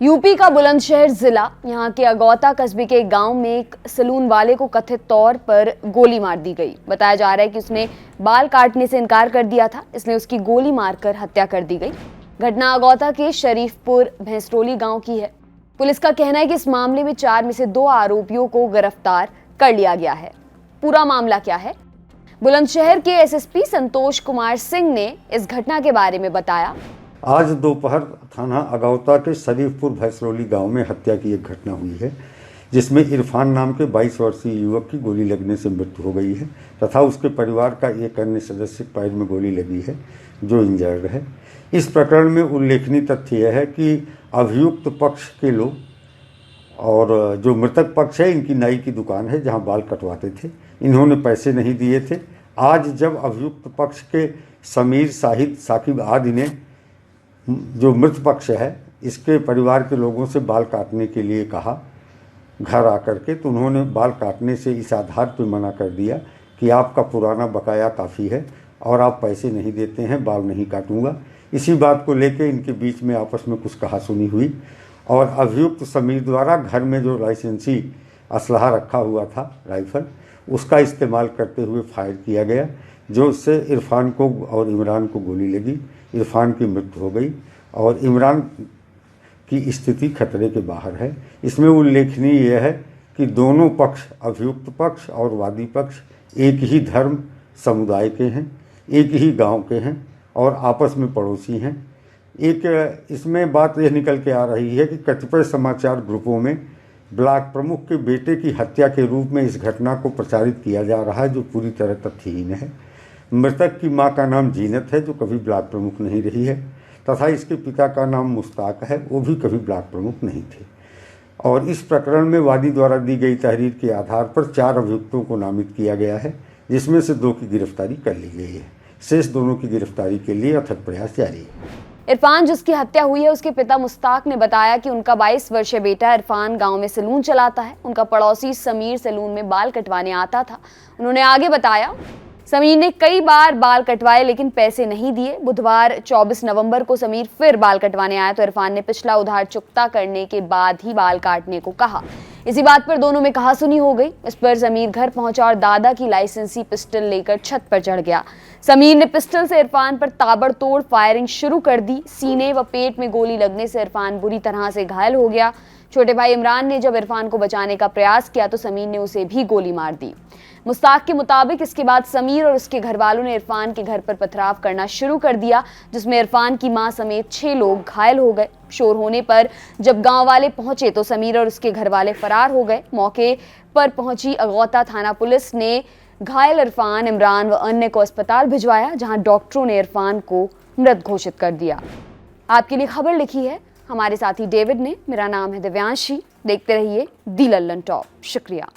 UP का बुलंदशहर जिला, यहाँ के अगौता कस्बे के एक गांव में एक सैलून वाले को कथित तौर पर गोली मार दी गई। बताया जा रहा है कि उसने बाल काटने से इनकार कर दिया था, इसलिए उसकी गोली मारकर हत्या कर दी गई। घटना अगौता के शरीफपुर भैंसटोली गांव की है। पुलिस का कहना है कि इस मामले में 4 में से 2 आरोपियों को गिरफ्तार कर लिया गया है। पूरा मामला क्या है, बुलंदशहर के एसएसपी संतोष कुमार सिंह ने इस घटना के बारे में बताया। आज दोपहर थाना अगौता के शरीफपुर भैंसटोली गांव में हत्या की एक घटना हुई है, जिसमें इरफान नाम के 22 वर्षीय युवक की गोली लगने से मृत्यु हो गई है तथा उसके परिवार का एक अन्य सदस्य पैर में गोली लगी है जो इंजर्ड है। इस प्रकरण में उल्लेखनीय तथ्य यह है कि अभियुक्त पक्ष के लोग और जो मृतक पक्ष है, इनकी नाई की दुकान है जहां बाल कटवाते थे, इन्होंने पैसे नहीं दिए थे। आज जब अभियुक्त पक्ष के समीर, शाहिद, साकिब आदि ने जो मृत पक्ष है इसके परिवार के लोगों से बाल काटने के लिए कहा घर आकर के, तो उन्होंने बाल काटने से इस आधार पर मना कर दिया कि आपका पुराना बकाया काफ़ी है और आप पैसे नहीं देते हैं, बाल नहीं काटूंगा। इसी बात को लेकर इनके बीच में आपस में कुछ कहासुनी हुई और अभियुक्त समीर द्वारा घर में जो लाइसेंसी असलहा रखा हुआ था, राइफल, उसका इस्तेमाल करते हुए फायर किया गया, जो उससे इरफान को और इमरान को गोली लगी। इरफान की मृत्यु हो गई और इमरान की स्थिति खतरे के बाहर है। इसमें उल्लेखनीय यह है कि दोनों पक्ष, अभियुक्त पक्ष और वादी पक्ष, एक ही धर्म समुदाय के हैं, एक ही गांव के हैं और आपस में पड़ोसी हैं। एक इसमें बात यह निकल के आ रही है कि कतिपय समाचार ग्रुपों में ब्लॉक प्रमुख के बेटे की हत्या के रूप में इस घटना को प्रचारित किया जा रहा है, जो पूरी तरह तथ्यहीन है। मृतक की मां का नाम जीनत है, जो कभी ब्लॉक प्रमुख नहीं रही है, तथा इसके पिता का नाम मुश्ताक है, वो भी कभी ब्लॉक प्रमुख नहीं थे। और इस प्रकरण में वादी द्वारा दी गई तहरीर के आधार पर 4 अभियुक्तों को नामित किया गया है, जिसमें से 2 की गिरफ्तारी कर ली गई है। शेष दोनों की गिरफ्तारी के लिए अथक प्रयास जारी है। इरफान, जिसकी हत्या हुई है, उसके पिता मुश्ताक ने बताया कि उनका 22 वर्षीय बेटा इरफान गांव में सैलून चलाता है। उनका पड़ोसी समीर सैलून में बाल कटवाने आता था। उन्होंने आगे बताया, समीर ने कई बार बाल कटवाए लेकिन पैसे नहीं दिए। बुधवार 24 नवंबर को समीर फिर बाल कटवाने आया तो इरफान ने पिछला उधार चुकता करने के बाद ही बाल काटने को कहा। इसी बात पर दोनों में कहासुनी हो गई। इस पर समीर घर पहुंचा और दादा की लाइसेंसी पिस्टल लेकर छत पर चढ़ गया। समीर ने पिस्टल से इरफान पर ताबड़तोड़ फायरिंग शुरू कर दी। सीने व पेट में गोली लगने से इरफान बुरी तरह से घायल हो गया। छोटे भाई इमरान ने जब इरफान को बचाने का प्रयास किया तो समीर ने उसे भी गोली मार दी। मुश्ताक के मुताबिक इसके बाद समीर और उसके घर वालों ने इरफान के घर पर पथराव करना शुरू कर दिया, जिसमें इरफान की मां समेत 6 लोग घायल हो गए। शोर होने पर जब गांव वाले पहुंचे तो समीर और उसके घर वाले फरार हो गए। मौके पर पहुंची अगौता थाना पुलिस ने घायल इरफान, इमरान व अन्य को अस्पताल भिजवाया, जहां डॉक्टरों ने इरफान को मृत घोषित कर दिया। आपके लिए खबर लिखी है हमारे साथी डेविड ने। मेरा नाम है दिव्यांशी। देखते रहिए दी लल्लन टॉप। शुक्रिया।